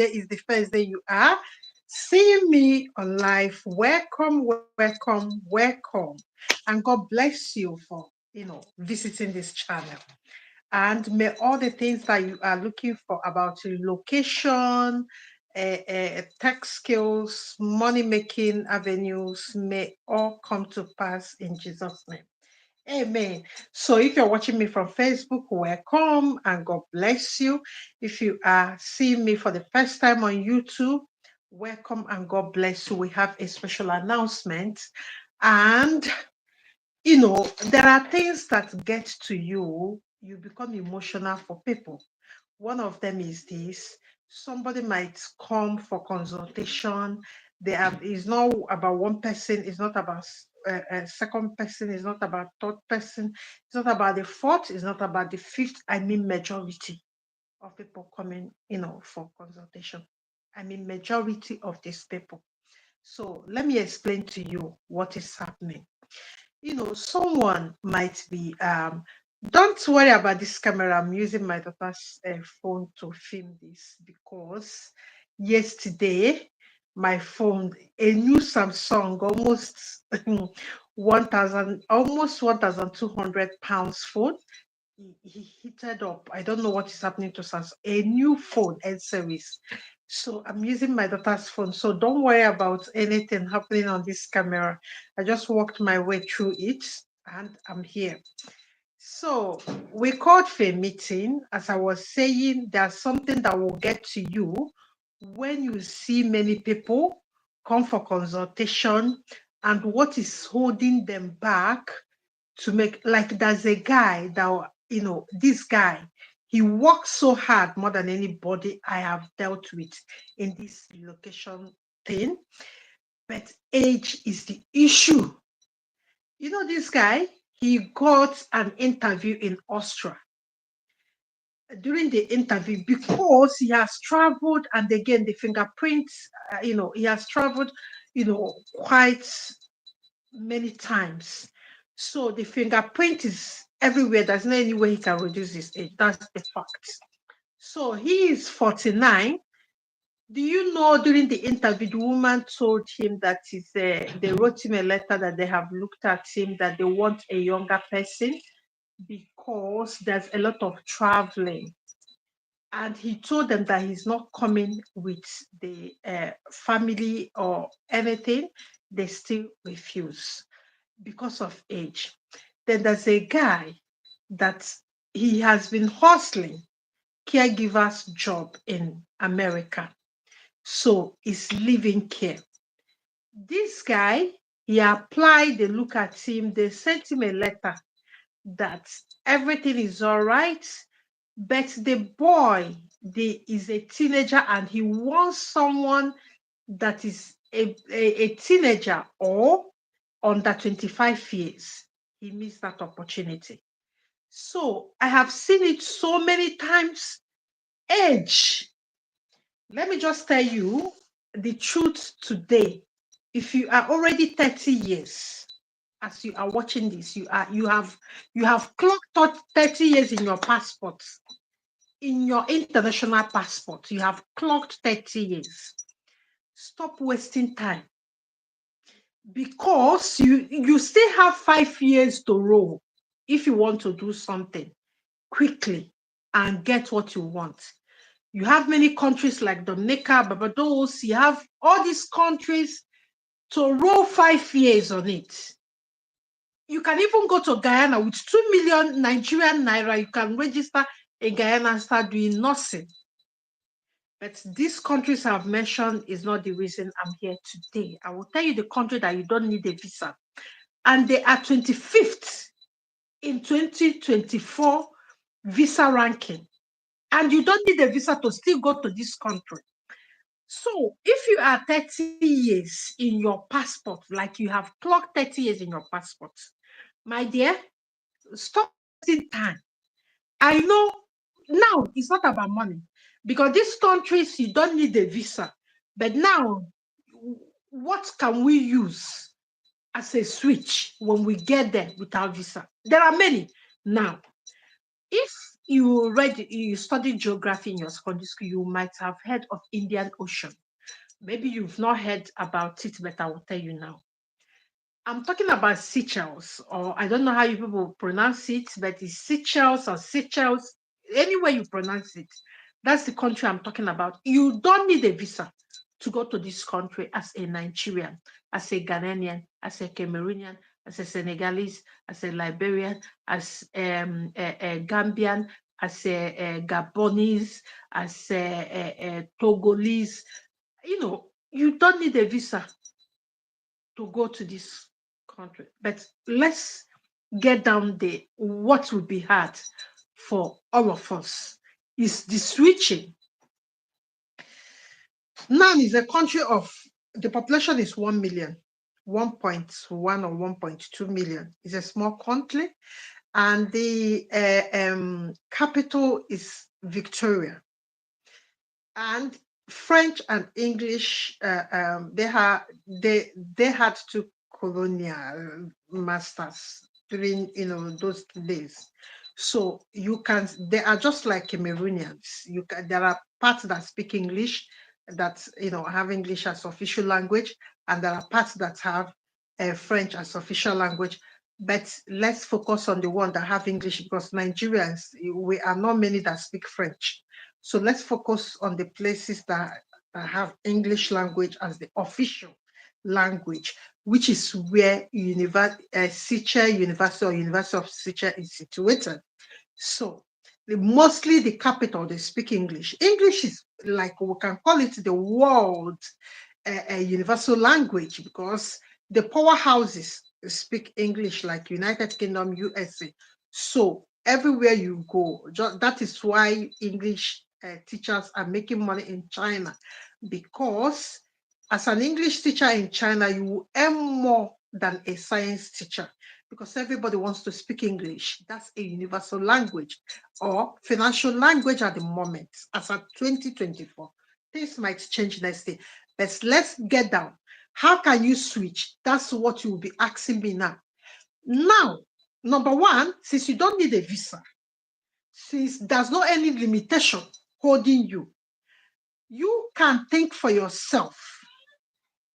is the first day you are seeing me on live, welcome, welcome, welcome. And God bless you for, visiting this channel. And may all the things that you are looking for about relocation, tech skills, money making avenues may all come to pass in Jesus' name. Amen. So if you're watching me from Facebook, welcome and God bless you. If you are seeing me for the first time on YouTube, welcome and God bless you. We have a special announcement. And there are things that get to you, you become emotional for people. One of them is this: somebody might come for consultation. It's not about one person, it's not about a second person, it's not about third person, it's not about the fourth, it's not about the fifth. I mean, majority of people coming, for consultation. I mean, majority of these people. So let me explain to you what is happening. Someone might be don't worry about this camera. I'm using my daughter's phone to film this because yesterday my phone, a new Samsung, almost 1,000, almost 1,200 pounds phone, he heated up. I don't know what is happening to Samsung. A new phone and service. So I'm using my daughter's phone. So don't worry about anything happening on this camera. I just walked my way through it and I'm here. So we called for a meeting. As I was saying, there's something that will get to you when you see many people come for consultation and what is holding them back to make, like, there's a guy that, this guy, he works so hard more than anybody I have dealt with in this relocation thing, but age is the issue. This guy, he got an interview in Austria. During the interview, because he has traveled, and again, the fingerprints, he has traveled, quite many times. So the fingerprint is everywhere. There's no any way he can reduce his age. That's the fact. So he is 49. Do you know, during the interview, the woman told him that they wrote him a letter that they have looked at him, that they want a younger person because there's a lot of traveling. And he told them that he's not coming with the family or anything. They still refuse because of age. Then there's a guy that he has been hustling caregiver's job in America. So he's living care. This guy, he applied, they look at him, they sent him a letter that everything is all right, but the boy, is a teenager and he wants someone that is a teenager or under 25 years. He missed that opportunity. So I have seen it so many times. Age. Let me just tell you the truth today. If you are already 30 years, as you are watching this, you have clocked 30 years in your passport. In your international passport, you have clocked 30 years. Stop wasting time, because you still have 5 years to roll if you want to do something quickly and get what you want. You have many countries like Dominica, Barbados, you have all these countries to roll 5 years on it. You can even go to Guyana with 2 million Nigerian naira. You can register in Guyana and start doing nothing. But these countries I've mentioned is not the reason I'm here today. I will tell you the country that you don't need a visa. And they are 25th in 2024 visa ranking. And you don't need a visa to still go to this country. So if you are 30 years in your passport, like you have clocked 30 years in your passport, my dear, stop wasting time. I know now it's not about money, because these countries, you don't need a visa. But now, what can we use as a switch when we get there without visa? There are many. Now, if you studied geography in your secondary school, you might have heard of Indian Ocean. Maybe you've not heard about it, but I will tell you now. I'm talking about Seychelles, or I don't know how you people pronounce it, but it's Seychelles or Seychelles, any way you pronounce it. That's the country I'm talking about. You don't need a visa to go to this country as a Nigerian, as a Ghanaian, as a Cameroonian, as a Senegalese, as a Liberian, as a Gambian, as a Gabonese, as a Togolese. You don't need a visa to go to this country. But let's get down there. What would be hard for all of us is the switching. Now is a country of the population is 1 million, 1.1 or 1.2 million. It's a small country, and the capital is Victoria. And French and English, they had two colonial masters during those days. So they are just like Cameroonians. There are parts that speak English, that have English as official language, and there are parts that have French as official language. But let's focus on the one that have English, because Nigerians, we are not many that speak French. So let's focus on the places that have English language as the official language, which is where Seychelles University or University of Seychelles is situated. So mostly the capital, they speak English. English is like, we can call it the world universal language, because the powerhouses speak English, like United Kingdom, USA. So everywhere you go, that is why English teachers are making money in China, because as an English teacher in China, you will earn more than a science teacher, because everybody wants to speak English. That's a universal language or financial language at the moment, as at 2024. Things might change next year, but let's get down. How can you switch? That's what you will be asking me now. Now, number one, since you don't need a visa, since there's no any limitation holding you, you can think for yourself.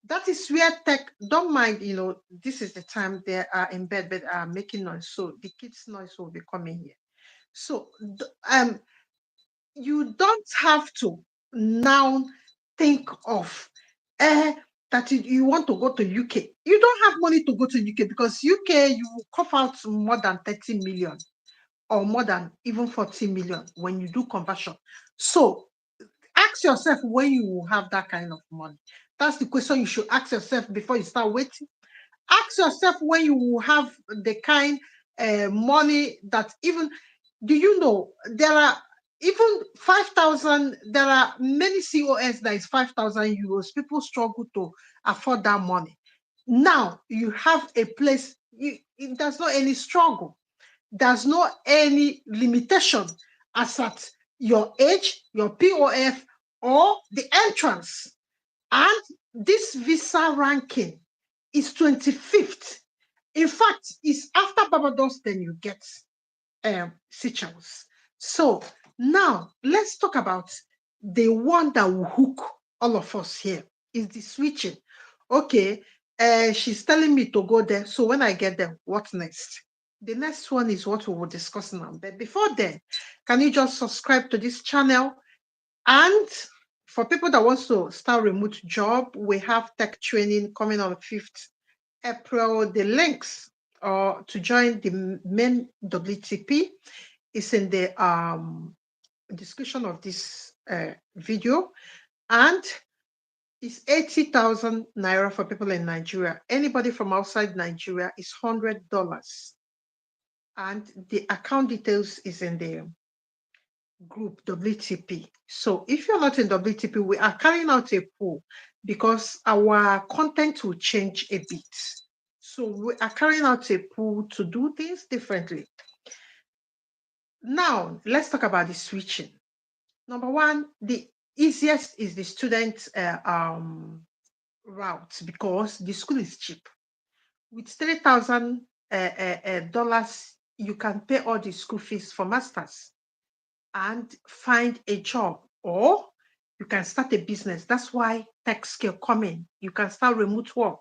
That is where tech, don't mind, this is the time they are in bed, but are making noise. So the kids' noise will be coming here. So you don't have to now think of that you want to go to UK. You don't have money to go to UK, because UK, you will cough out more than 30 million or more than even 40 million when you do conversion. So ask yourself when you will have that kind of money. That's the question you should ask yourself before you start waiting. Ask yourself when you will have the kind money that even, do you know, there are even 5,000, there are many COS that is 5,000 euros. People struggle to afford that money. Now you have a place, there's not any struggle. There's no any limitation as at your age, your POF, or the entrance. And this visa ranking is 25th. In fact, it's after Barbados, then you get Seychelles. So now let's talk about the one that will hook all of us here, is the switching. Okay, she's telling me to go there. So when I get there, what's next? The next one is what we will discuss now. But before then, can you just subscribe to this channel? And for people that wants to start remote job, we have tech training coming on 5th April. The links to join the main WTP is in the description of this video, and it's 80,000 naira for people in Nigeria. Anybody from outside Nigeria is $100, and the account details is in the group WTP. So if you're not in WTP, we are carrying out a poll, because our content will change a bit. So we are carrying out a poll to do things differently. Now, let's talk about the switching. Number one, the easiest is the student route, because the school is cheap. With $3,000, you can pay all the school fees for masters. and find a job, or you can start a business. That's why tech skill come in. You can start remote work.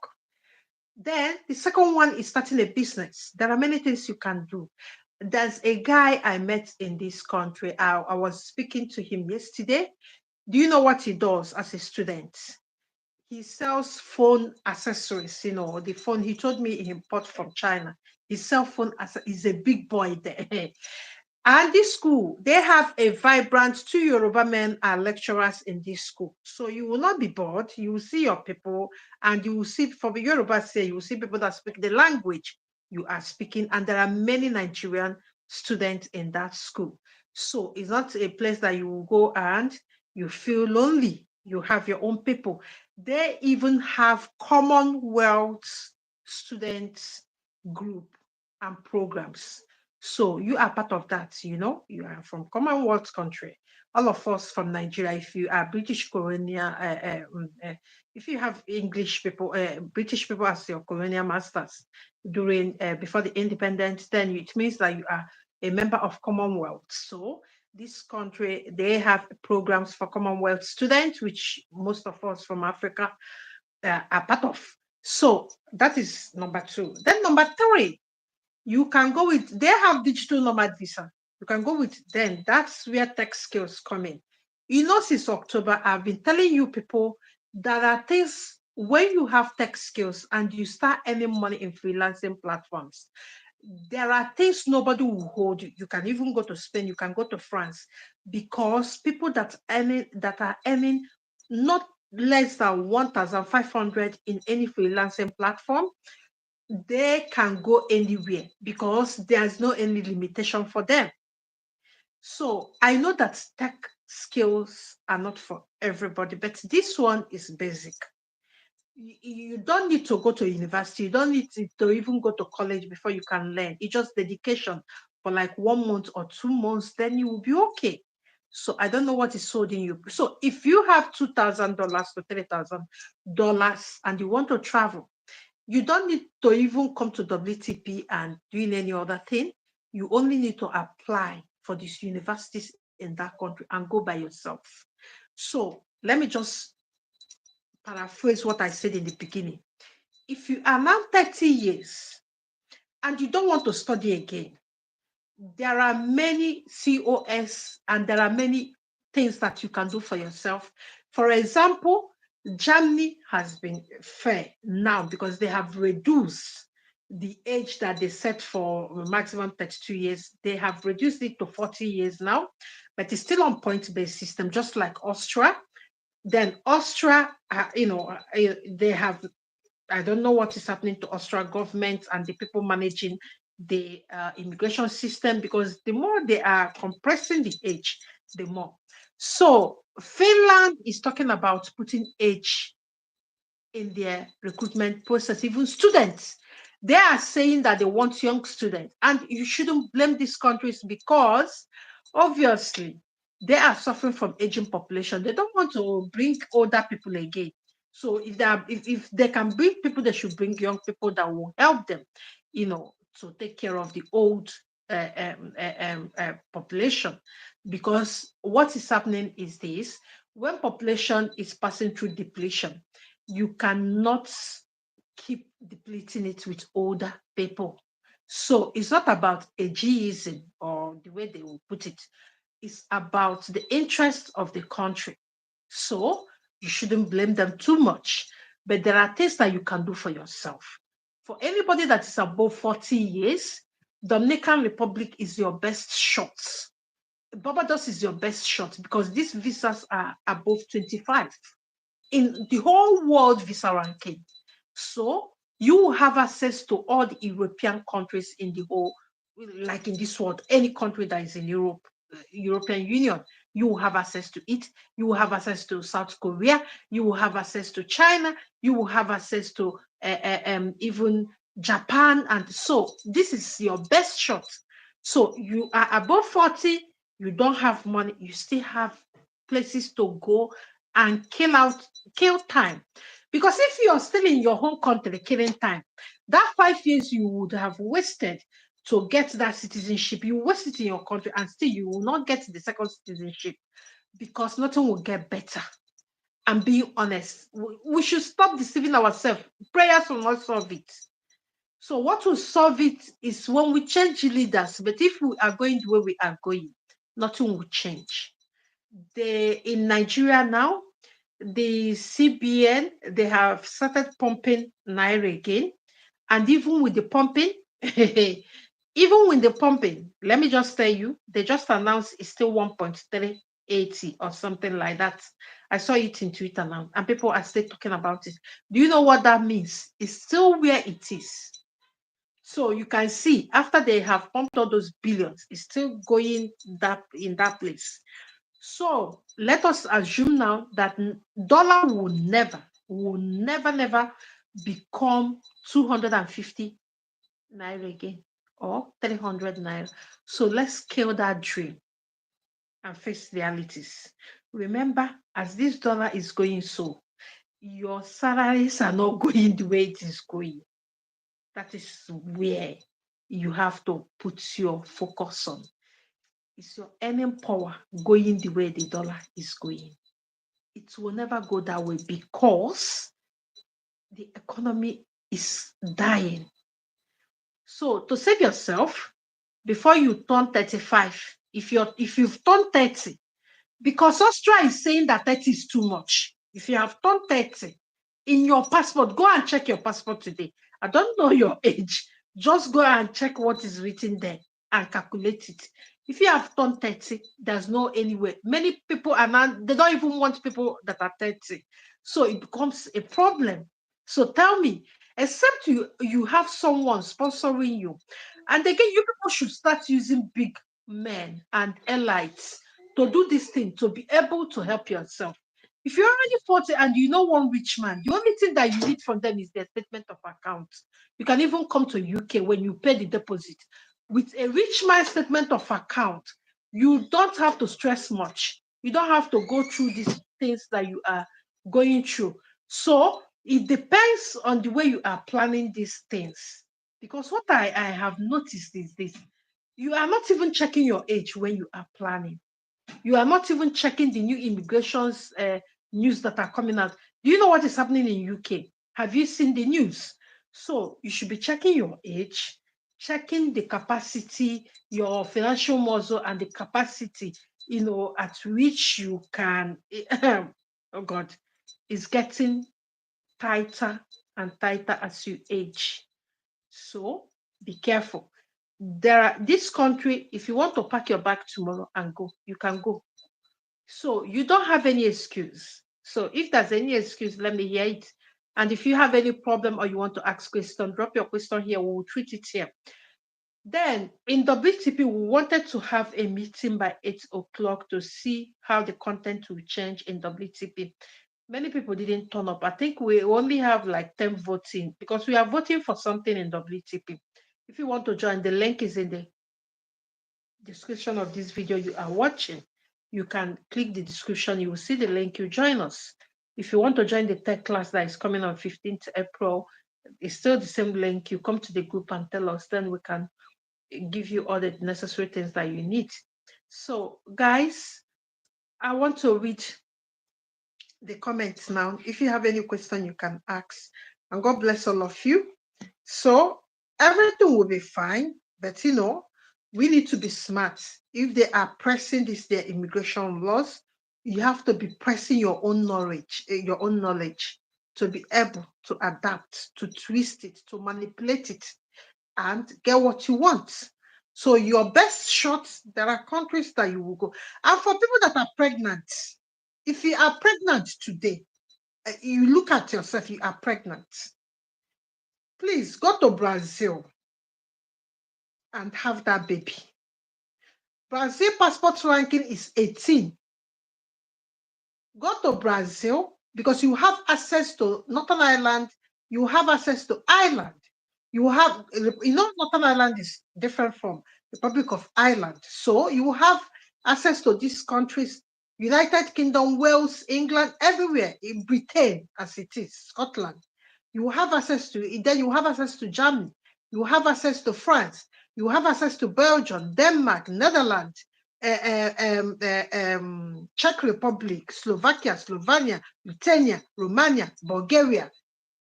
Then the second one is starting a business. There are many things you can do. There's a guy I met in this country. I was speaking to him yesterday. Do you know what he does as a student? He sells phone accessories, the phone he told me he imports from China. His cell phone is a big boy there. And this school, they have a vibrant, two Yoruba men are lecturers in this school. So you will not be bored. You will see your people, and you will see, for the Yoruba say, you will see people that speak the language you are speaking. And there are many Nigerian students in that school. So it's not a place that you will go and you feel lonely. You have your own people. They even have Commonwealth students group and programs. So you are part of that, you are from Commonwealth country. All of us from Nigeria, if you are British colonial, if you have English people, British people as your colonial masters during before the independence, then it means that you are a member of Commonwealth. So this country, they have programs for Commonwealth students, which most of us from Africa are part of. So that is number two. Then number three, you can go with, they have digital nomad visa. You can go with them. That's where tech skills come in. Since October, I've been telling you people that are things when you have tech skills and you start earning money in freelancing platforms, there are things nobody will hold you. You can even go to Spain, you can go to France, because people that are earning not less than 1,500 in any freelancing platform, they can go anywhere because there's no any limitation for them. So I know that tech skills are not for everybody, but this one is basic. You don't need to go to university. You don't need to even go to college before you can learn. It's just dedication for like 1 month or 2 months, then you will be okay. So I don't know what is holding you. So if you have $2,000 to $3,000 and you want to travel, you don't need to even come to WTP and doing any other thing. You only need to apply for these universities in that country and go by yourself. So let me just paraphrase what I said in the beginning. If you are now 30 years and you don't want to study again, there are many COS and there are many things that you can do for yourself. For example, Germany has been fair now because they have reduced the age that they set for maximum 32 years. They have reduced it to 40 years now, but it's still on point-based system, just like Austria. Then Austria, they have, I don't know what is happening to Australia government and the people managing the immigration system, because the more they are compressing the age, the more. So Finland is talking about putting age in their recruitment process, even students. They are saying that they want young students, and you shouldn't blame these countries because obviously they are suffering from aging population. They don't want to bring older people again. So if they can bring people, they should bring young people that will help them, to take care of the old population. Because what is happening is this: when population is passing through depletion, you cannot keep depleting it with older people. So it's not about ageism or the way they will put it. It's about the interest of the country. So you shouldn't blame them too much. But there are things that you can do for yourself. For anybody that is above 40 years, Dominican Republic is your best shot. Barbados is your best shot because these visas are above 25 in the whole world visa ranking. So you will have access to all the European countries in the whole, like in this world, any country that is in Europe, European Union, you will have access to it. You will have access to South Korea. You will have access to China. You will have access to even Japan. And so this is your best shot. So you are above 40, you don't have money, you still have places to go and kill time. Because if you're still in your home country killing time, that 5 years you would have wasted to get that citizenship. You waste it in your country and still you will not get the second citizenship because nothing will get better. And being honest, we should stop deceiving ourselves. Prayers will not solve it. So what will solve it is when we change leaders. But if we are going the way we are going, nothing will change. In Nigeria now, the CBN, they have started pumping naira again. And even with the pumping, even with the pumping, let me just tell you, they just announced it's still 1.380 or something like that. I saw it in Twitter now, and people are still talking about it. Do you know what that means? It's still where it is. So you can see after they have pumped all those billions, it's still going in that place. So let us assume now that dollar will never become 250 naira again or 300 naira. So let's kill that dream and face realities. Remember, as this dollar is going so, your salaries are not going the way it is going. That is where you have to put your focus on. Is your earning power going the way the dollar is going? It will never go that way because the economy is dying. So to save yourself before you turn 35, if you've turned 30, because Austria is saying that 30 is too much. If you have turned 30, in your passport, go and check your passport today. I don't know your age. Just go and check what is written there and calculate it. If you have turned 30, there's no any way. Many people are not, they don't even want people that are 30. So it becomes a problem. So tell me, except you have someone sponsoring you, and again, you people should start using big men and elites to do this thing, to be able to help yourself. If you're already 40 and you know one rich man, the only thing that you need from them is their statement of account. You can even come to UK when you pay the deposit. With a rich man's statement of account, you don't have to stress much. You don't have to go through these things that you are going through. So it depends on the way you are planning these things. Because what I have noticed is this: you are not even checking your age when you are planning. You are not even checking the new immigrations news that are coming out. Do you know what is happening in UK? Have you seen the news? So you should be checking your age, checking the capacity, your financial muscle, and the capacity, at which you can. Oh God, it's getting tighter and tighter as you age. So be careful. This country, if you want to pack your bag tomorrow and go, you can go. So you don't have any excuse. So if there's any excuse, let me hear it. And if you have any problem or you want to ask question, drop your question here. We will treat it here. Then in WTP, we wanted to have a meeting by 8 o'clock to see how the content will change in WTP. Many people didn't turn up. I think we only have like 10 voting because we are voting for something in WTP. If you want to join, the link is in the description of this video you are watching. You can click the description, you will see the link, you join us. If you want to join the tech class that is coming on 15th April, it's still the same link. You come to the group and tell us, then we can give you all the necessary things that you need. So guys, I want to read the comments now. If you have any question, you can ask. And God bless all of you. So everything will be fine, but we need to be smart. If they are pressing their immigration laws, you have to be pressing your own knowledge to be able to adapt, to twist it, to manipulate it, and get what you want. So your best shot, there are countries that you will go. And for people that are pregnant, if you are pregnant today, you look at yourself, you are pregnant, please go to Brazil and have that baby. Brazil passport ranking is 18. Go to Brazil because you have access to Northern Ireland, you have access to Ireland. Northern Ireland is different from the Republic of Ireland. So you have access to these countries, United Kingdom, Wales, England, everywhere, in Britain as it is, Scotland. You have access to it, then you have access to Germany, you have access to France. You have access to Belgium, Denmark, Netherlands, Czech Republic, Slovakia, Slovenia, Lithuania, Romania, Bulgaria.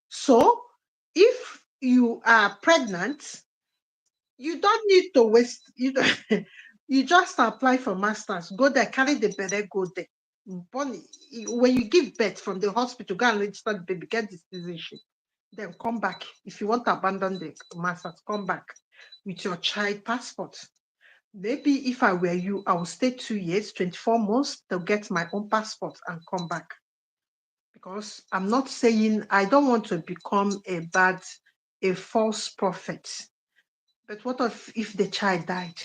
So if you are pregnant, you don't need to waste, you just apply for masters, go there, carry the baby, go there. When you give birth from the hospital, go and register the baby, get the citizenship. Then come back. If you want to abandon the masters, come back with your child passport. Maybe if I were you, I would stay 2 years, 24 months to get my own passport and come back. Because I'm not saying I don't want to become a false prophet. But what if the child died?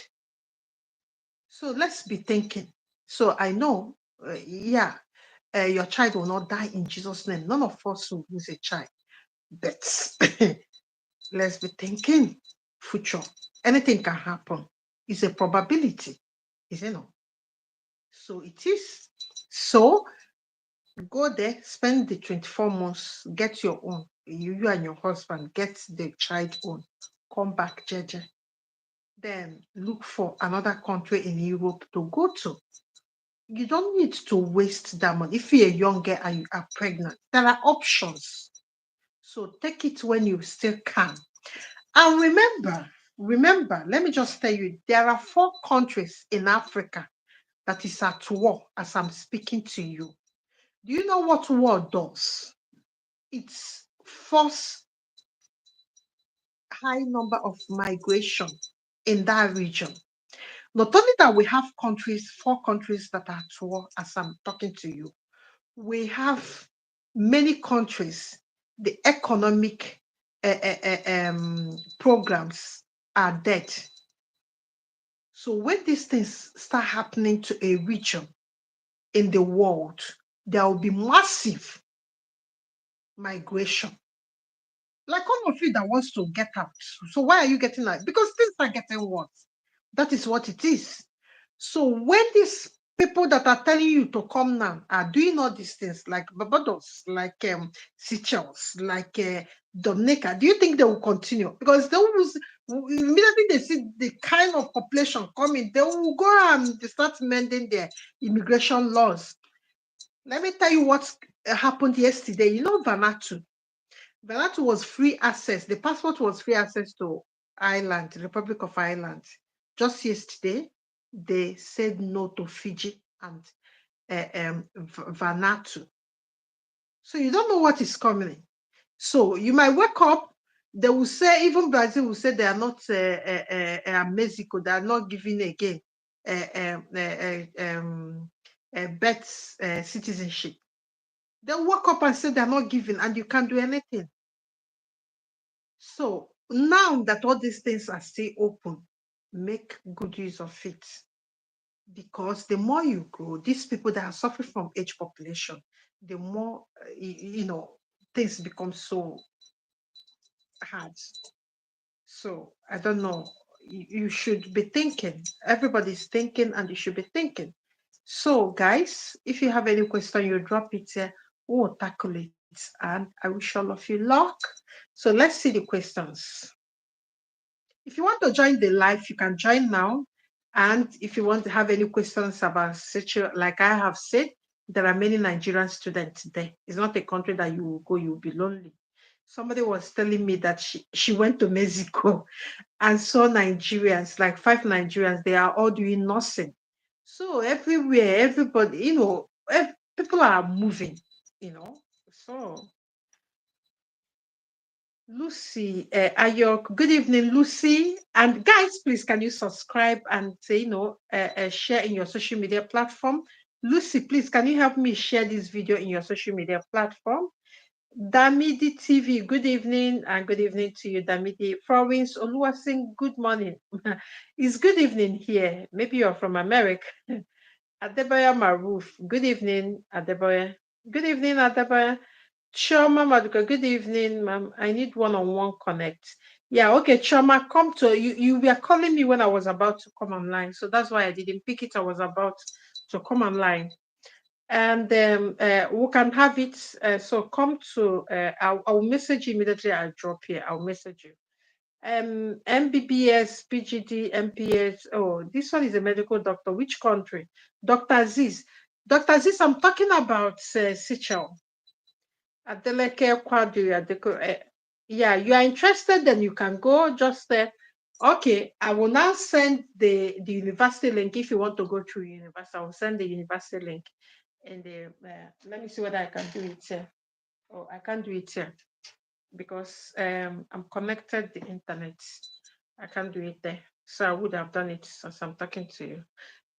So let's be thinking. So I know, your child will not die in Jesus' name. None of us will lose a child. But let's be thinking future. Anything can happen. It's a probability, isn't it? So it is. So go there, spend the 24 months, get your own. You and your husband get the child own. Come back, Jeje. Then look for another country in Europe to go to. You don't need to waste that money. If you're a young girl and you are pregnant, there are options. So take it when you still can. And remember, let me just tell you, there are 4 countries in Africa that is at war as I'm speaking to you. Do you know what war does? It's force high number of migration in that region. Not only that we have 4 countries that are at war as I'm talking to you, we have many countries, the economic programs are dead. So when these things start happening to a region in the world, there will be massive migration. Like all of you that wants to get out. So why are you getting out? Because things are getting worse. That is what it is. So when these people that are telling you to come now are doing all these things, like Barbados, like Seychelles, like Dominica, do you think they will continue? Because they will, immediately they see the kind of population coming, they will go and start mending their immigration laws. Let me tell you what happened yesterday. You know, Vanuatu. Vanuatu was free access. The passport was free access to Ireland, the Republic of Ireland. Just yesterday, they said no to Fiji and Vanuatu. So you don't know what is coming. So you might wake up, they will say, even Brazil will say they are not Mexico, they are not giving again birth citizenship. They wake up and say they are not giving, and you can't do anything. So now that all these things are still open, make good use of it. Because the more you grow, these people that are suffering from age population, the more, things become so hard. So I don't know. You should be thinking. Everybody's thinking, and you should be thinking. So, guys, if you have any question, you drop it here. We'll tackle it, and I wish all of you luck. So let's see the questions. If you want to join the live, you can join now. And if you want to have any questions about situation, like I have said, there are many Nigerian students there. It's not a country that you will go, you will be lonely. Somebody was telling me that she went to Mexico and saw Nigerians, like 5 Nigerians, they are all doing nursing. So everywhere, everybody, people are moving, So Lucy, Ayok, good evening, Lucy. And guys, please, can you subscribe and share in your social media platform? Lucy, please, can you help me share this video in your social media platform? Damidi TV, good evening, and good evening to you, Damidi. Florence Oluwasin, good morning. It's good evening here. Maybe you're from America. Adeboya Maruf, good evening, Adeboya. Good evening, Adeboya. Choma Maduka, good evening, ma'am. I need one-on-one connect. Yeah, okay, Choma, come to you. You were calling me when I was about to come online, so that's why I didn't pick it. I was about to come online, and we can have it. So come to. I'll message you immediately. I'll drop here. I'll message you. MBBS, PGD, MPS. Oh, this one is a medical doctor. Which country? Dr. Aziz. Dr. Aziz, I'm talking about Sichel. Adeleke Kwadri, yeah, you are interested, then you can go just there. Okay, I will now send the university link. If you want to go through university, I will send the university link. And let me see whether I can do it here. Oh, I can't do it here because I'm connected the internet. I can't do it there. So I would have done it since I'm talking to you.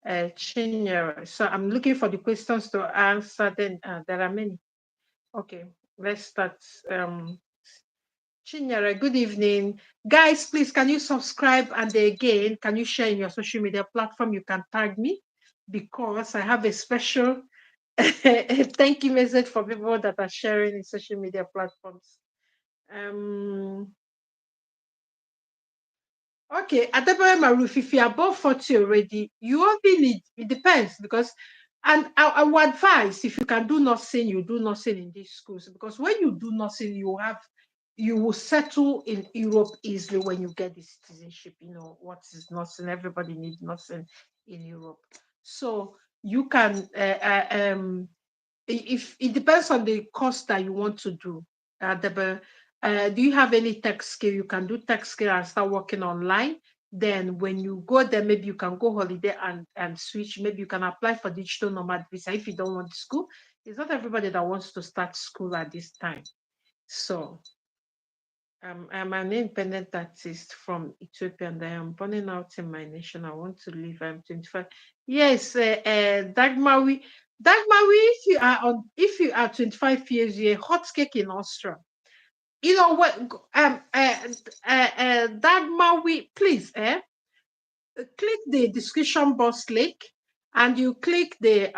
Chinyere. So I'm looking for the questions to answer. Then there are many. Okay, let's start. Chinyere, good evening. Guys, please, can you subscribe? And again, can you share in your social media platform? You can tag me because I have a special thank you message for people that are sharing in social media platforms. Okay, at the point Maruf, if you're above 40 already, you only need, it depends because, and I would advise if you can do nursing, you do nursing in these schools because when you do nursing, you will settle in Europe easily when you get the citizenship. You know, what is nursing? Everybody needs nursing in Europe. So you can, if it depends on the course that you want to do. Do you have any tech skill? You can do tech skill and start working online. Then when you go there, maybe you can go holiday and switch. Maybe you can apply for digital nomad visa if you don't want school. It's not everybody that wants to start school at this time. So I'm an independent artist from Ethiopia and I am burning out in my nation. I want to leave. I'm 25. Yes, Dagmawi. Dagmawi, if you are 25 years, you're a hot cake in Austria. You know what? Dagmawi, please, click the description box link and you click the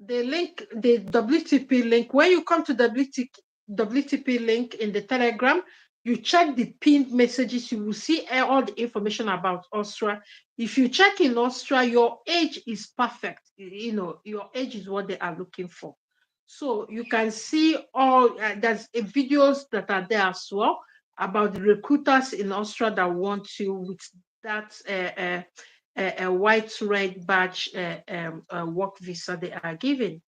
link, the WTP link. When you come to WTP link in the Telegram, you check the pinned messages, you will see all the information about Austria. If you check in Austria, your age is perfect. You know, your age is what they are looking for. So you can see all, there's videos that are there as well about the recruiters in Austria that want you with that a white red badge work visa they are giving.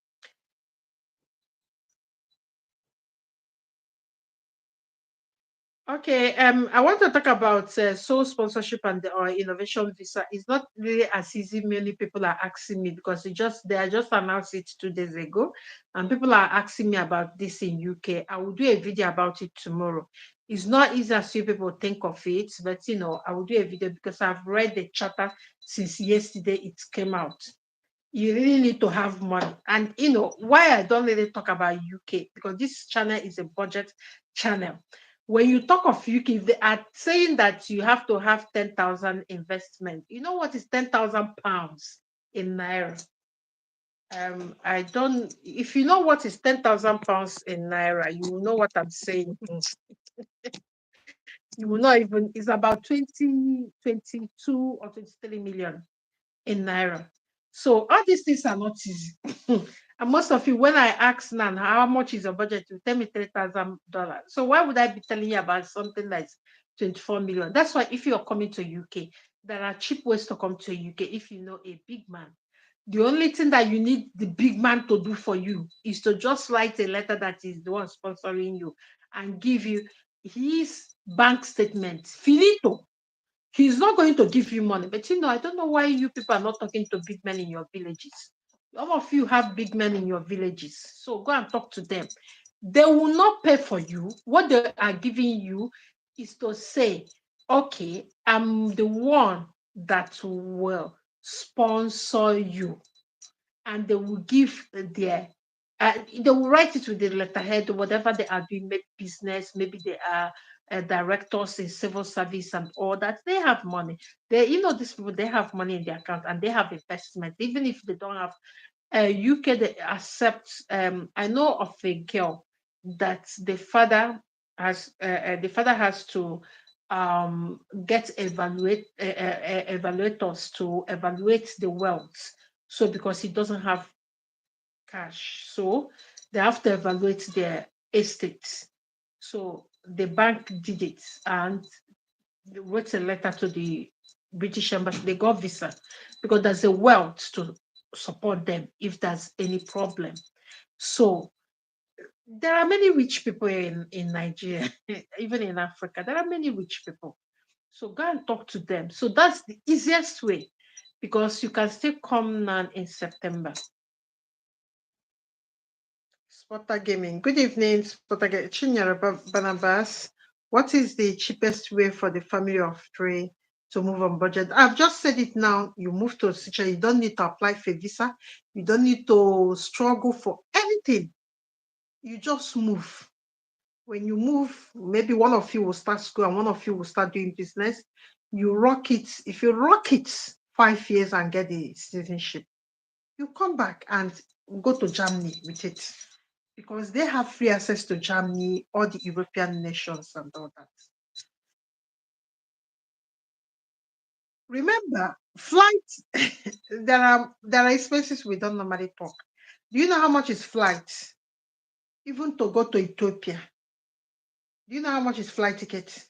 Okay, I want to talk about sole sponsorship and the innovation visa. It's not really as easy. Many people are asking me because they are just announced it 2 days ago, and people are asking me about this in UK. I will do a video about it tomorrow. It's not easy as you people think of it, but you know, I will do a video because I've read the charter since yesterday it came out. You really need to have money. And you know why I don't really talk about UK because this channel is a budget channel. When you talk of UK, they are saying that you have to have 10,000 investment. You know what is 10,000 pounds in naira? I don't. If you know what is 10,000 pounds in naira, you will know what I'm saying. You will not even. It's about 20, 22 or 23 million in naira. So all these things are not easy. And most of you, when I ask Nan how much is your budget, you tell me $3,000. So why would I be telling you about something that's 24 million? That's why if you're coming to UK, there are cheap ways to come to UK if you know a big man. The only thing that you need the big man to do for you is to just write a letter that is the one sponsoring you and give you his bank statement. Finito. He's not going to give you money. But you know, I don't know why you people are not talking to big men in your villages. All of you have big men in your villages. So go and talk to them. They will not pay for you. What they are giving you is to say, okay, I'm the one that will sponsor you. And they will give they will write it with the letterhead, whatever they are doing, maybe business, maybe they are directors in civil service and all that. They have money. You know, these people, they have money in their account and they have investment. Even if they don't have UK, they accept. I know of a girl that the father has to get evaluators to evaluate the wealth. So because he doesn't have cash. So they have to evaluate their estates. So the bank did it and wrote a letter to the British embassy. They got visa because there's a wealth to support them if there's any problem. So there are many rich people in Nigeria, even in Africa. There are many rich people. So go and talk to them. So that's the easiest way because you can still come now in September. Spotter Gaming. Good evening, Spotter Gaming. Chinyere Barnabas. What is the cheapest way for the family of three to move on budget? I've just said it now. You move to a situation. You don't need to apply for a visa. You don't need to struggle for anything. You just move. When you move, maybe one of you will start school and one of you will start doing business. You rock it. If you rock it 5 years and get the citizenship, you come back and go to Germany with it because they have free access to Germany, all the European nations and all that. Remember, flight, there are expenses we don't normally talk. Do you know how much is flight? Even to go to Ethiopia. Do you know how much is flight ticket?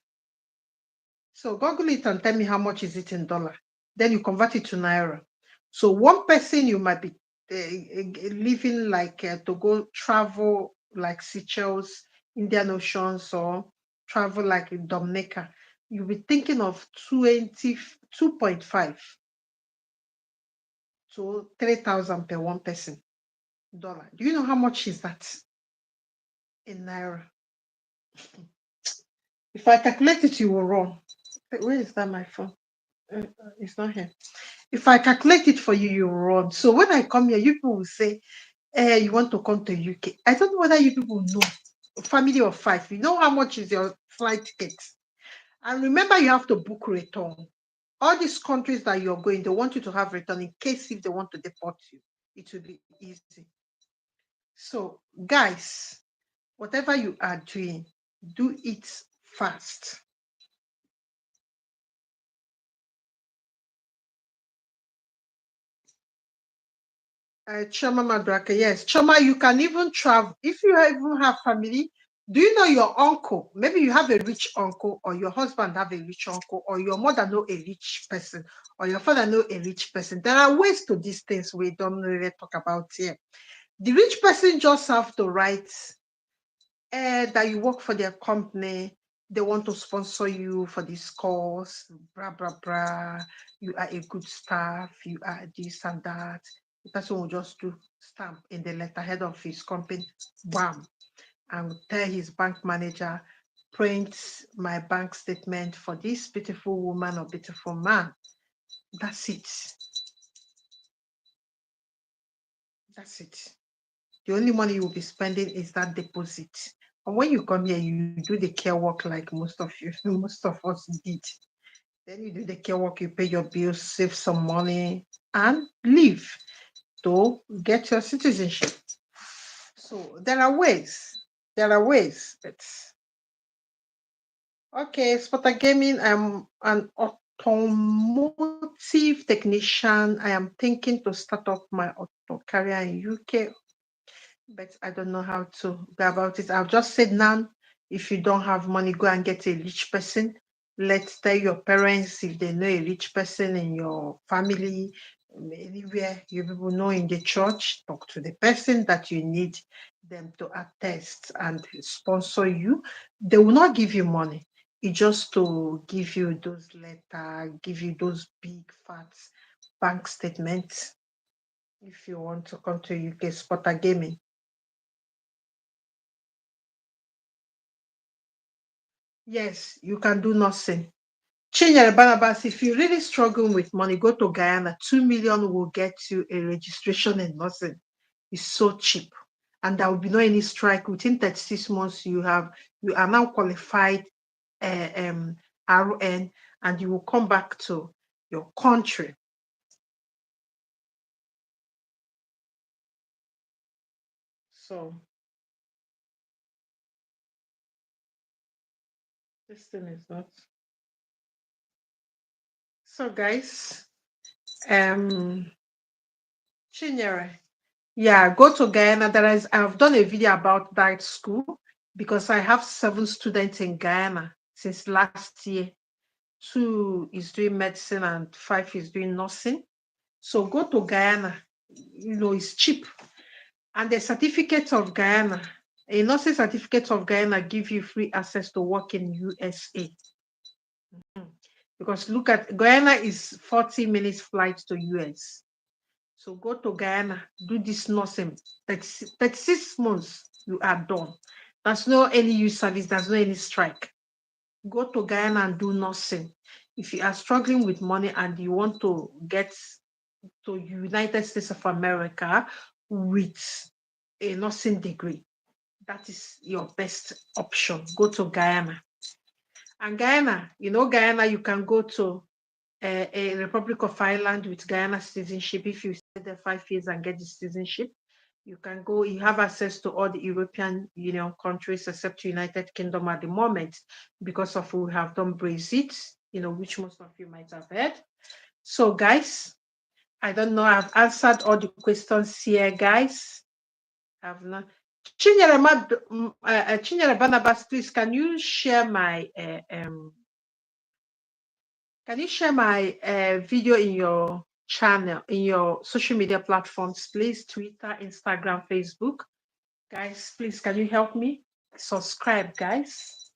So Google it and tell me how much is it in dollar. Then you convert it to naira. So one person you might be living like to go travel like Seychelles, Indian Oceans, or travel like in Dominica. You'll be thinking of 2.5 to 3,000 per one person dollar. Do you know how much is that in naira? If I calculate it, you will run. Where is that my phone? It's not here. If I calculate it for you, you run. So when I come here, you people will say, you want to come to UK. I don't know whether you people know. Family of five, you know how much is your flight ticket? And remember, you have to book return. All these countries that you're going, they want you to have return in case if they want to deport you. It will be easy. So, guys, whatever you are doing, do it fast. Choma Madraka, yes. Choma, you can even travel. If you even have family, do you know your uncle? Maybe you have a rich uncle, or your husband have a rich uncle, or your mother know a rich person, or your father know a rich person. There are ways to these things we don't really talk about here. The rich person just have to write that you work for their company, they want to sponsor you for this course, blah, blah, blah. You are a good staff, you are this and that. The person will just do stamp in the letterhead of his company, bam, and tell his bank manager, print my bank statement for this beautiful woman or beautiful man. That's it. That's it. The only money you will be spending is that deposit. And when you come here, you do the care work like most of you, most of us did. Then you do the care work, you pay your bills, save some money, and leave to get your citizenship. So there are ways. There are ways. It's okay. Spotter Gaming, I'm an automotive technician. I am thinking to start up my auto career in UK, but I don't know how to go about it. I've just said now, if you don't have money, go and get a rich person. Let's tell your parents if they know a rich person in your family, anywhere you people know in the church, talk to the person that you need them to attest and sponsor you. They will not give you money. It's just to give you those letters, give you those big fat bank statements if you want to come to UK Spotter Gaming. Yes, you can do nothing. Chinyere Barnabas, if you're really struggling with money, go to Guyana. 2 million will get you a registration and nothing. It's so cheap. And there will be no any strike. Within 36 months, you are now qualified RN and you will come back to your country. So this thing is not. So guys, Chinyere, yeah, go to Guyana. I've done a video about that school. because I have 7 students in Guyana since last year. 2 is doing medicine and 5 is doing nursing. So go to Guyana, it's cheap. And the certificate of Guyana, a nursing certificate of Guyana give you free access to work in USA. Because look at Guyana is 40 minutes flight to US. So go to Guyana, do this nursing. 36 months, you are done. There's no any youth service, there's no any strike. Go to Guyana and do nursing. If you are struggling with money and you want to get to United States of America with a nursing degree, that is your best option. Go to Guyana. And Guyana, Guyana, you can go to a Republic of Ireland with Guyana citizenship. If you stay there 5 years and get the citizenship, you can go. You have access to all the European Union countries except United Kingdom at the moment because of we have done Brexit, which most of you might have heard. So, guys, I don't know. I've answered all the questions here, guys. I've not. Chinyere Barnabas, please, can you share my video in your channel, in your social media platforms, please? Twitter, Instagram, Facebook. Guys, please, can you help me? Subscribe, guys.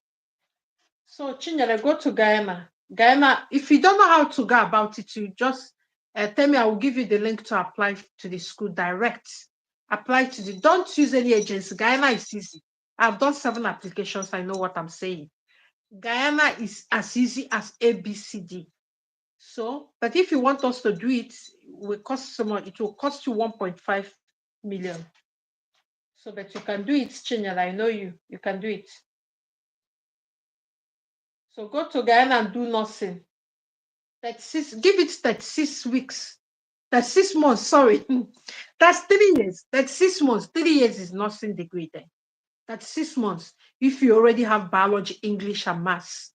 So, Chinyere, go to Guyana. Guyana, if you don't know how to go about it, you just tell me. I will give you the link to apply to the school direct. Apply to don't use any agency. Guyana is easy. I've done 7 applications. I know what I'm saying. Guyana is as easy as ABCD. So, but if you want us to do it, it will cost you 1.5 million. So, but you can do it, Chinyere. I know you can do it. So go to Guyana and do nursing. Give it 36 weeks. 36 months, sorry. That's 3 years. 36 months. 3 years is nursing degree then. That's 6 months. If you already have biology, English, and maths,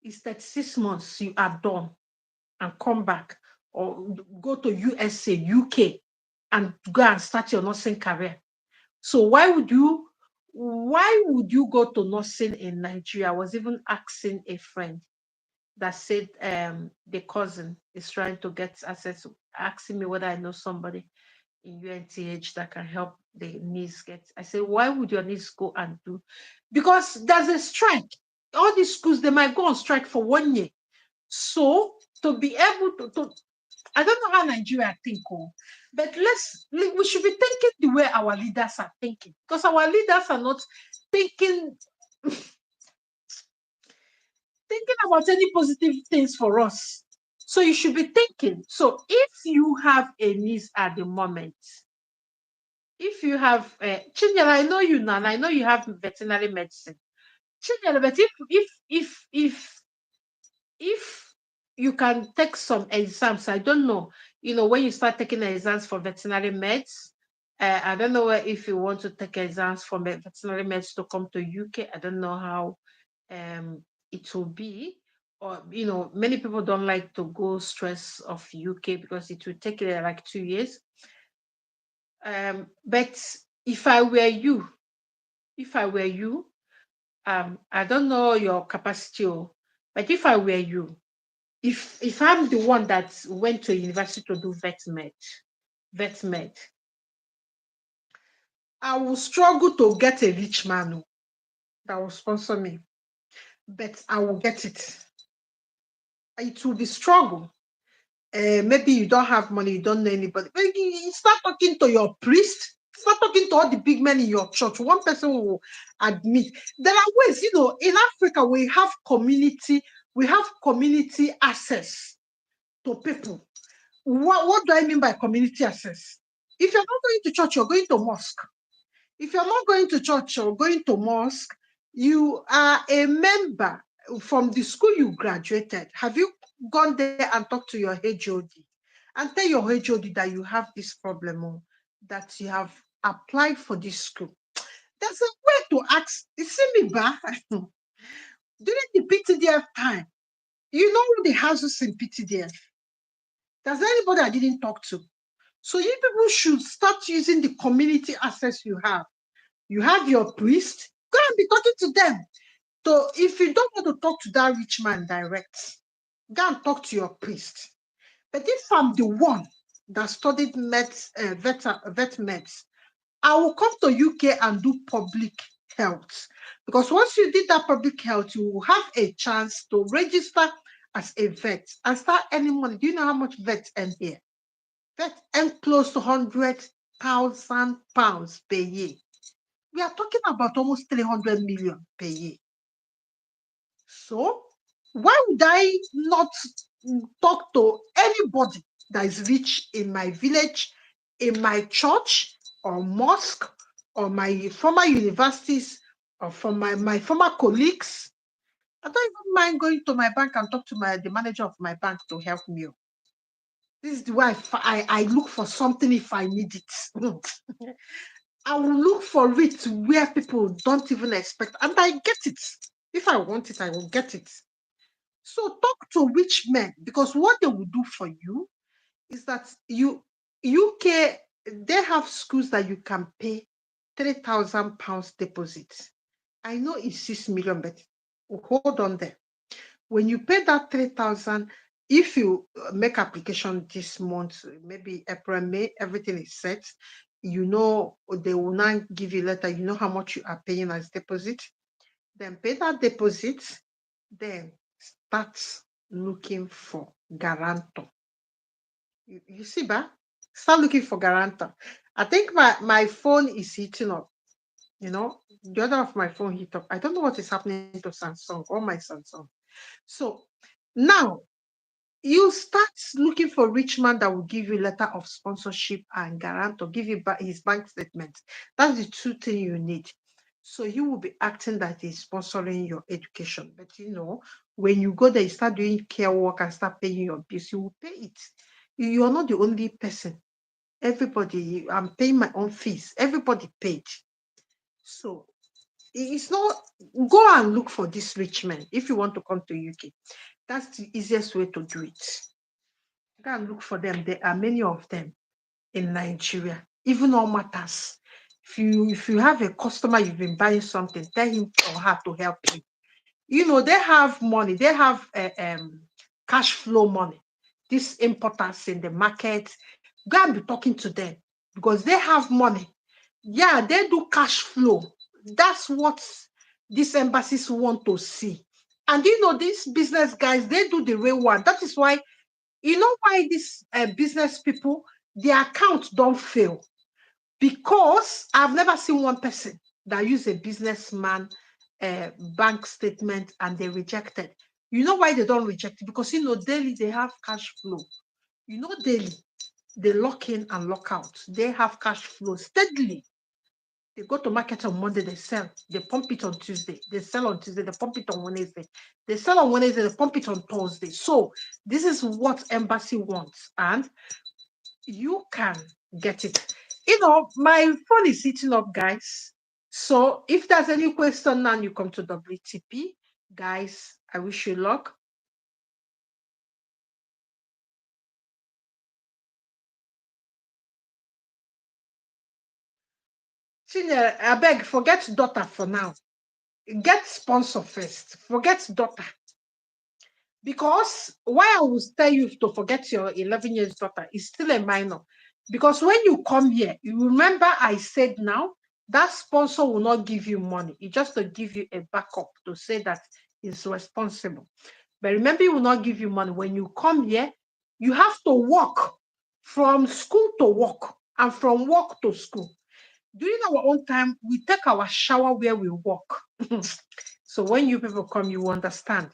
it's 36 months you are done and come back or go to USA, UK, and go and start your nursing career. So why would you go to nursing in Nigeria? I was even asking a friend that said the cousin is trying to get access, asking me whether I know somebody in UNTH that can help the niece get. I said, why would your niece go and do? Because there's a strike. All these schools, they might go on strike for 1 year. So to be able to I don't know how Nigeria think, but we should be thinking the way our leaders are thinking, because our leaders are not thinking about any positive things for us. So you should be thinking. So if you have a niece at the moment, if you have Chinyere, I know you now, and I know you have veterinary medicine. Chinyere, but if you can take some exams, I don't know, when you start taking exams for veterinary meds, I don't know if you want to take exams for veterinary meds to come to UK. I don't know how it will be. Or, many people don't like to go stress of UK because it will take like 2 years. But if I were you, I don't know your capacity, but if I were you, if I'm the one that went to university to do vet med, I will struggle to get a rich man that will sponsor me, but I will get it. It will be struggle. Maybe you don't have money, you don't know anybody. Maybe you start talking to your priest, start talking to all the big men in your church. One person will admit. There are ways, in Africa, we have community access to people. What do I mean by community access? If you're not going to church, you're going to mosque. If you're not going to church or going to mosque, you are a member from the school you graduated. Have you gone there and talked to your HOD and tell your HOD that you have this problem, that you have applied for this school? There's a way to ask. You see me back during the PTDF time. You know the houses in PTDF. There's anybody I didn't talk to. So you people should start using the community access you have. You have your priest, Go and be talking to them. So if you don't want to talk to that rich man direct, go and talk to your priest. But if I'm the one that studied vet meds, I will come to UK and do public health. Because once you did that public health, you will have a chance to register as a vet and start earning money. Do you know how much vets earn here? Vets earn close to £100,000 per year. We are talking about almost 300 million per year. So why would I not talk to anybody that is rich in my village, in my church or mosque, or my former universities, or from my former colleagues? I don't even mind going to my bank and talk to the manager of my bank to help me. This is the way I look for something if I need it. I will look for it where people don't even expect, and I get it. If I want it, I will get it. So talk to rich men, because what they will do for you is that UK, they have schools that you can pay £3,000 deposit. I know it's 6 million, but hold on there. When you pay that 3,000, if you make application this month, maybe April, May, everything is set, they will now give you a letter, you know how much you are paying as deposit. Then pay that deposit, then start looking for guarantor. You see, ba? Start looking for guarantor. I think my phone is heating up. The other of my phone heat up. I don't know what is happening to Samsung or my Samsung. So now you start looking for rich man that will give you letter of sponsorship and guarantor, give you his bank statement. That's the two things you need. So he will be acting that he's sponsoring your education. But when you go there, you start doing care work and start paying your bills, you will pay it. You are not the only person. Everybody, I'm paying my own fees. Everybody paid. So it's not, go and look for this rich man if you want to come to UK. That's the easiest way to do it. Go and look for them. There are many of them in Nigeria, even all matters. If you have a customer, you've been buying something, tell him or her to help you. They have money, they have cash flow money. These importers in the market, go and be talking to them because they have money. Yeah, they do cash flow. That's what these embassies want to see. And these business guys, they do the real one. That is why, these business people, their accounts don't fail. Because I've never seen one person that use a businessman bank statement and they rejected. You know why they don't reject it? Because daily they have cash flow. Daily they lock in and lock out. They have cash flow steadily. They go to market on Monday, they sell. They pump it on Tuesday. They sell on Tuesday, they pump it on Wednesday. They sell on Wednesday, they pump it on Thursday. So this is what embassy wants. And you can get it. My phone is heating up, guys. So if there's any question now, you come to WTP. Guys, I wish you luck. I beg, forget daughter for now. Get sponsor first. Forget daughter. Because why I will tell you to forget your 11 years daughter is still a minor. Because when you come here, you remember I said now, that sponsor will not give you money. It's just to give you a backup to say that it's responsible. But remember, it will not give you money. When you come here, you have to walk from school to work and from work to school. During our own time, we take our shower where we walk. So when you people come, you understand.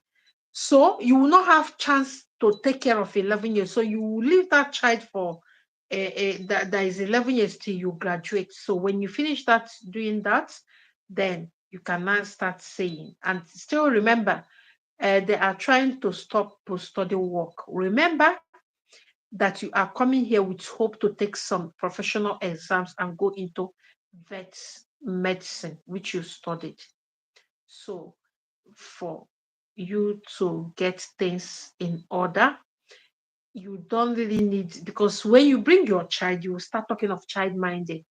So you will not have chance to take care of 11 years. So you will leave that child for that is 11 years till you graduate. So when you finish doing that, then you can now start saying. And still remember, they are trying to stop post-study work. Remember that you are coming here with hope to take some professional exams and go into vet medicine, which you studied. So for you to get things in order, you don't really need, because when you bring your child, you will start talking of child minding.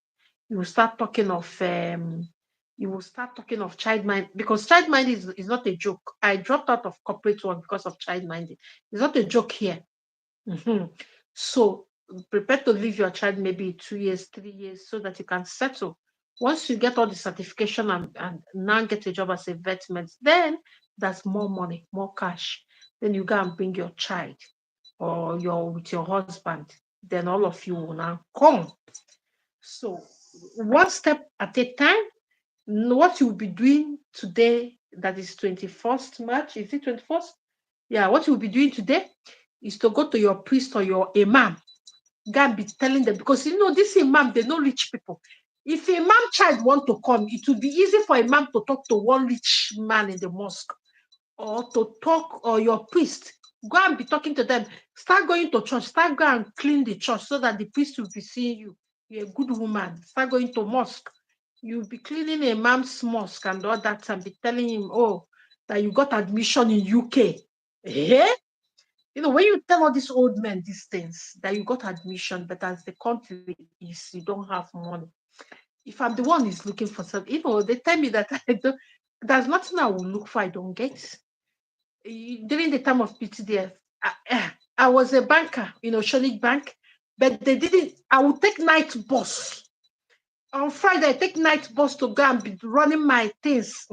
You will start talking of you will start talking of child mind, because child mind is not a joke. I dropped out of corporate work because of child minding. It's not a joke here. Mhm. So prepare to leave your child maybe 2 years, 3 years, so that you can settle. Once you get all the certification and now get a job as a vet med, then that's more money, more cash. Then you go and bring your child or with your husband. Then all of you will now come. So one step at a time. What you'll be doing today, that is 21st March, is it 21st? Yeah, what you'll be doing today is to go to your priest or your imam, go and be telling them, because this imam, they know rich people. If a imam child want to come, it will be easy for imam to talk to one rich man in the mosque, or to talk, or your priest, go and be talking to them. Start going to church, start go and clean the church so that the priest will be seeing you. You're a good woman. Start going to mosque. You'll be cleaning a imam's mosque and all that, and be telling him, oh, that you got admission in UK. Eh? When you tell all these old men these things, that you got admission, but as the country is, you don't have money. If I'm the one who's looking for something, they tell me that there's nothing I will look for, I don't get. During the time of PTDF, I was a banker, Shonic Bank, but they didn't. I would take night bus. On Friday, I take night bus to go and be running my things.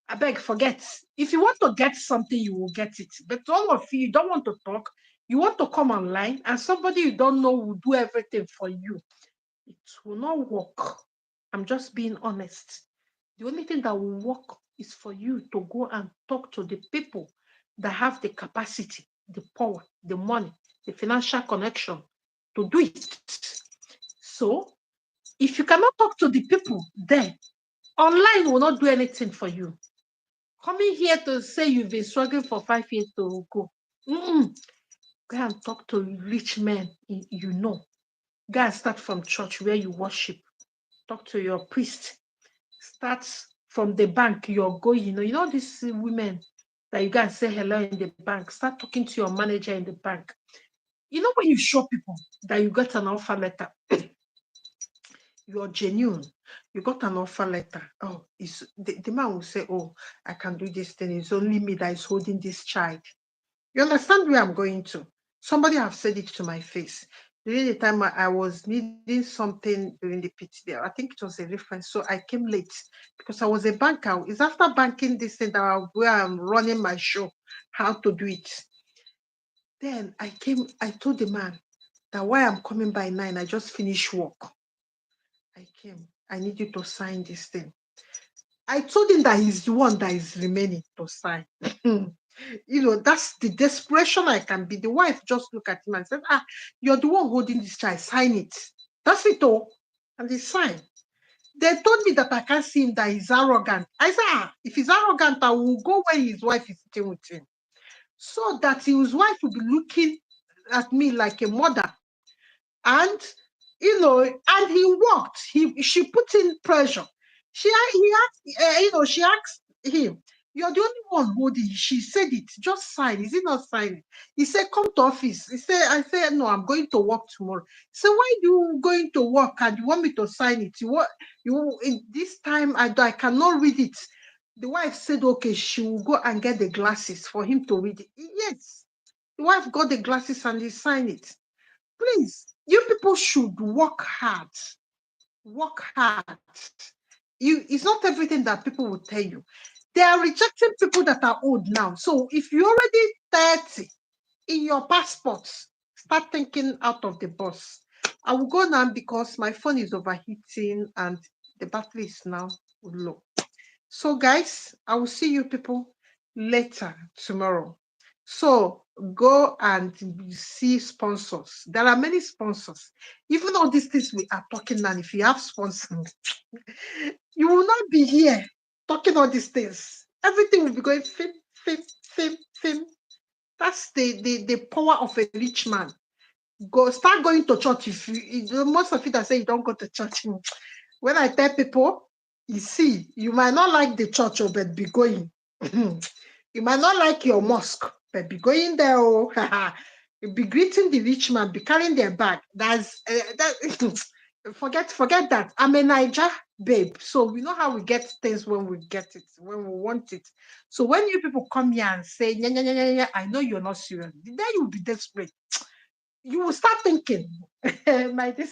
I beg, forget. If you want to get something, you will get it. But all of you don't want to talk. You want to come online, and somebody you don't know will do everything for you. It will not work. I'm just being honest. The only thing that will work is for you to go and talk to the people that have the capacity, the power, the money, the financial connection to do it. So, if you cannot talk to the people there, online will not do anything for you. Coming here to say you've been struggling for 5 years to go. Go and talk to rich men you know. Go and start from church where you worship. Talk to your priest. Start from the bank you're going. These women that you go and say hello in the bank. Start talking to your manager in the bank. When you show people that you got an offer letter, you're genuine, you got an offer letter. Oh, the man will say, oh, I can do this thing. It's only me that is holding this child. You understand where I'm going to? Somebody have said it to my face. During the time I was needing something during the PTD, I think it was a reference. So I came late because I was a banker. It's after banking this thing that where I'm running my show, how to do it. Then I told the man that why I'm coming by 9, I just finished work. I came. I need you to sign this thing. I told him that he's the one that is remaining to sign. That's the desperation I can be. The wife just looked at him and said, you're the one holding this child, sign it. That's it all. And he signed. They told me that I can't see him, that he's arrogant. I said, if he's arrogant, I will go where his wife is sitting with him. So that his wife will be looking at me like a mother. And and he worked. She put in pressure. She asked him, "You're the only one holding." She said it. Just sign. Is it not signing? He said, "Come to office." I said, "No, I'm going to work tomorrow." So why you going to work and you want me to sign it? This time I cannot read it. The wife said, "Okay, she will go and get the glasses for him to read it." Yes, the wife got the glasses and he signed it. Please, you people should work hard. Work hard. It's not everything that people will tell you. They are rejecting people that are old now. So if you're already 30 in your passports, start thinking out of the box. I will go now because my phone is overheating and the battery is now low. So guys, I will see you people later tomorrow. So go and see sponsors. There are many sponsors. Even all these things we are talking now, if you have sponsors, you will not be here talking all these things. Everything will be going fim, fim, fim, fim. That's the power of a rich man. Start going to church. Most of you that say you don't go to church. When I tell people, you see, you might not like the church, but be going. You might not like your mosque, but be going there. Oh, you be greeting the rich man, be carrying their bag. Forget that. I'm a Niger babe. So we know how we get things when we get it, when we want it. So when you people come here and say, yeah, yeah, yeah, yeah, yeah, I know you're not serious, then you'll be desperate. You will start thinking, my this